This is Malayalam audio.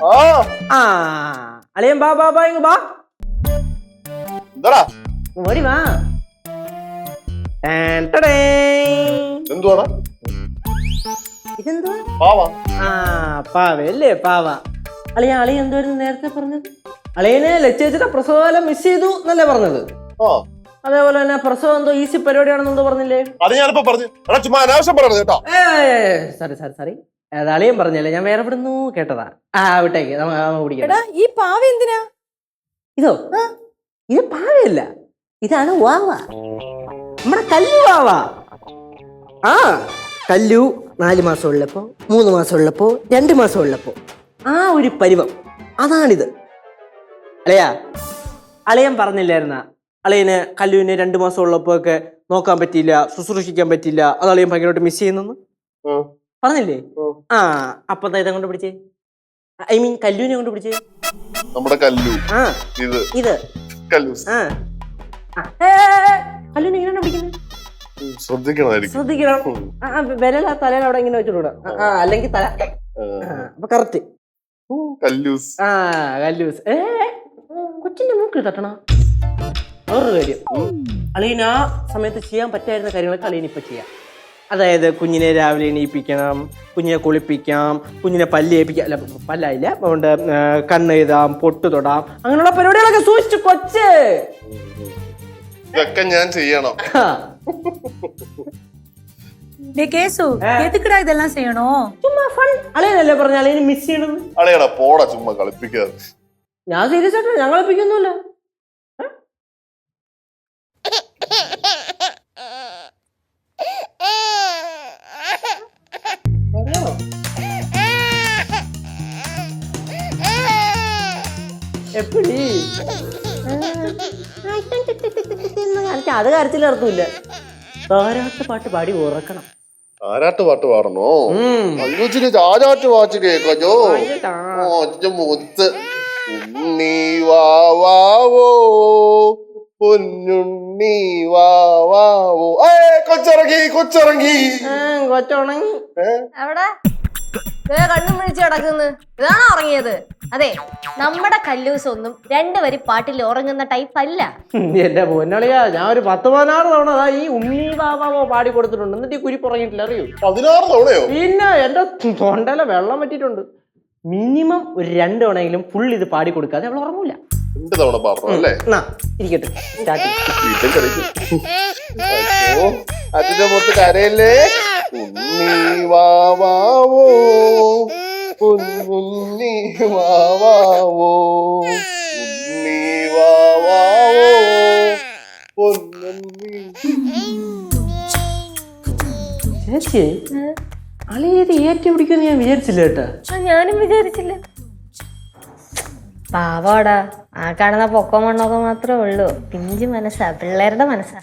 ആ അളിയൻ ബാ ബാ ബാ ഇങ്ങ് ബാ ഓടി വാ. ഇതെന്തുവാ? ആ പാവല്ലേ പാവ. അളിയ അളിയ എന്തുവായിരുന്നു നേരത്തെ പറഞ്ഞത്? അളിയനെ ലച്ചേച്ചിയുടെ പ്രസവകാലം മിസ് ചെയ്തു എന്നല്ലേ പറഞ്ഞത്? അതേപോലെ തന്നെ പ്രസവം എന്തോ ഈസി പരിപാടിയാണെന്നെന്തോ പറഞ്ഞില്ലേ? സോറി സോറി സോറി, അളിയൻ പറഞ്ഞല്ലേ, ഞാൻ വേറെ ഇവിടുന്നു കേട്ടതാ. വിട്ടേക്ക്, ഈ പാവ എന്തിനാ? ഇതോ? ഇത് പാവയല്ല, ഇതാണ് വാവ, നമ്മുടെ കല്ലു വാവ. ആ കല്ലു 4 മാസം ഉള്ളപ്പോ, 3 മാസം ഉള്ളപ്പോ, 2 മാസം ഉള്ളപ്പോ ആ ഒരു പരുവം, അതാണിത്. അളിയാ, അളിയൻ പറഞ്ഞില്ലായിരുന്ന അളിയന് കല്ലുവിന് 2 മാസം ഉള്ളപ്പോ ഒക്കെ നോക്കാൻ പറ്റിയില്ല, ശുശ്രൂഷിക്കാൻ പറ്റില്ല, അത് അളിയൻ ഭയങ്കരമായിട്ട് മിസ് ചെയ്യുന്നെന്ന് പറഞ്ഞില്ലേ? ആ അപ്പൊ ഇതങ്ങോട്ട് പിടിച്ചേ, ഐ മീൻ കല്ലുവിനെ കൊണ്ട് പിടിച്ചേ. നമ്മുടെ കല്ലു. ഇത് കല്ലുവിനെ ഇങ്ങനെ പിടിക്കുന്നത് ശ്രദ്ധിക്കണം. വിരല തലയിൽ അവിടെ ഇങ്ങനെ വെച്ചിട്ടൂടാ, അല്ലെങ്കിൽ തല. അപ്പൊ കറക്റ്റ് കല്ലൂസ്. കൊച്ചിന്റെ മൂക്കിൽ തട്ടണ. വേറൊരു കാര്യം, അളിയൻ ആ സമയത്ത് ചെയ്യാൻ പറ്റായിരുന്ന കാര്യങ്ങളൊക്കെ അളിയൻ ഇപ്പൊ ചെയ്യാം. അതായത് കുഞ്ഞിനെ രാവിലെ എണീപ്പിക്കണം, കുഞ്ഞിനെ കുളിപ്പിക്കാം, കുഞ്ഞിനെ പല്ല് ഏൽപ്പിക്കാം, അല്ല പല്ലായില്ല, അതുകൊണ്ട് കണ്ണ് എഴുതാം, പൊട്ട് തൊടാം, അങ്ങനെയുള്ള പരിപാടികളൊക്കെ സൂക്ഷിച്ചു കൊച്ച്. ഇതൊക്കെ ഞാൻ ചെയ്യണം. ഇതെല്ലാം ചെയ്യണോ? ചുമ്മാ ഫൺ. അളിയനല്ലേ പറഞ്ഞ അളിയന് മിസ് ചെയ്യണം. അളിയടാ പോടാ, ചുമ്മാ കളിപ്പിക്കാതെ. ഞാൻ സീരിയസ് ആയിട്ട് ഞാൻ കളിപ്പിക്കൊന്നുമില്ല. എപ്പടി അത് കാര്യത്തിൽ അർത്ഥമില്ല. താരാട്ട് പാട്ട് പാടി ഉറക്കണം. താരാട്ട് പാട്ട് പാടണോ? ചാചാട്ട് വാച്ച് കേക്കോ. മുത്ത് ഉണ്ണി വാവോ പൊന്നുണ്ണി വാവോ. കൊച്ചിറങ്ങി കൊച്ചുണങ്ങി. അവിടെ കണ്ണും വിളിച്ച് കിടക്കുന്നു. ഇതാണോ ഉറങ്ങിയത്? അതെ, നമ്മുടെ കല്ലൂസ് ഒന്നും 2 വരി പാട്ടിൽ ഉറങ്ങുന്ന ടൈപ്പ് അല്ല. എന്റെ പൊന്നളിയാ, ഞാൻ ഒരു 10-16 തവണ ഈ ഉണ്ണി വാവാവോ പാടി കൊടുത്തിട്ടുണ്ട്, എന്നിട്ട് ഈ കുരിപ്പ് ഉറങ്ങിയിട്ടില്ല, അറിയൂ? 16 തവണയോ? പിന്നെ എന്റെ തൊണ്ടയിലെ വെള്ളം പറ്റിയിട്ടുണ്ട്. മിനിമം ഒരു 2 തവണയെങ്കിലും ഫുൾ ഇത് പാടി കൊടുക്കാതെ അവൾ ഉറങ്ങൂല. 2 തവണ പാടണം അല്ലേ? ഇരിക്കട്ടെ, അതിന്റെ മൊത്തം കരയല്ലേ. ഉണ്ണി വാവോ ഉണ്ണി വാവോ ഉണ്ണി വാവോ പൊന്നുണ്ണി. ചേച്ചി അളിയത് ഏറ്റു പിടിക്കുമെന്ന് ഞാൻ വിചാരിച്ചില്ല കേട്ടാ. ഞാനും വിചാരിച്ചില്ല. പാവാടാ, ആ കാണുന്ന പൊക്കം മണ്ണൊക്കെ മാത്രമേ ഉള്ളൂ. പിഞ്ചു മനസ്സാ, പിള്ളേരുടെ മനസ്സാ.